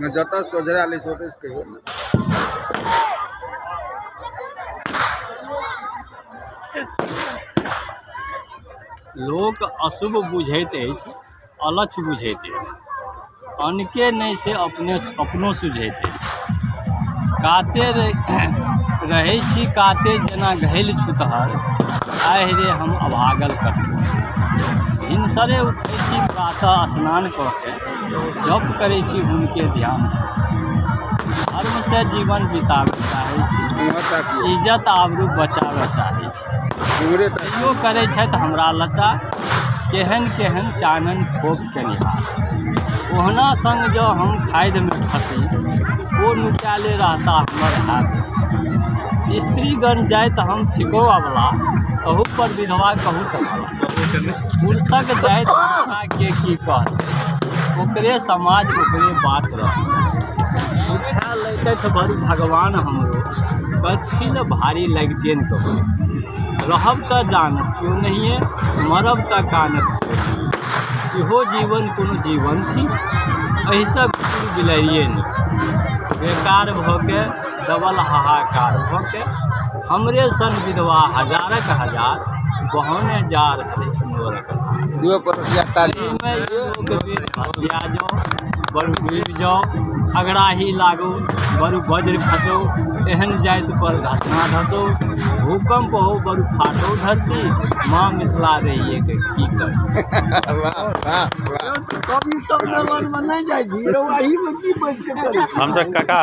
जता सोझरा ले सोते कहियो ना लोक अशुभ बुझैत अछि, अलक्ष बुझैत अछि, अनके नहीं से अपनो सुझैत अछि। काते रहै छी काते जेना घैल छुतहर, आहि रे हम अभागल कतहु। भिनसरे उठै छी प्रातः स्नान कऽ के, जप करै छी हुनके ध्यान। धर्म से जीवन बिताबऽ चाहै छी, इज्जत आबरू बचाबऽ चाहै छी। तैयो करै छथि हमरा लचा, केहन केहन चानन ठोक के निहार। ओहना संग जो हम खाइद में फंसी, वो नुकाले रहता हमर हाथ। स्त्रीगण जाइत हम थिको अबला, कहू पर विधवा कहू तक। पुरुषक जाइत के की कहत, ओकरे समाज ओकरे बात रह। उठा लैतथ बरु भगवान हमरो, कथी ल भारी लगिते न कहो। रहब त जानत क्यों नहीं, मरब त कानत क्यों। इहो जीवन कोनो जीवन थी, एहि सब बिलरिए नहीं। बेकार भके डबल हाहाकार भके, हमरे सन विधवा हजारक हजार, बहने जा रहे मोरक। दुए परसिया ताली में लोग वीर हसिया जाओ, बरु डूब जाओ, अगराही लागो, बरु वज्र खसो, एहन जाइत पर घटना धसो। भूकंप हो बरु फाटो धरती, माँ मिथिला रहिए के की कर। वाह वाह कवि सम्मेलन में नहीं जाए, वही में की बच के हम तक काका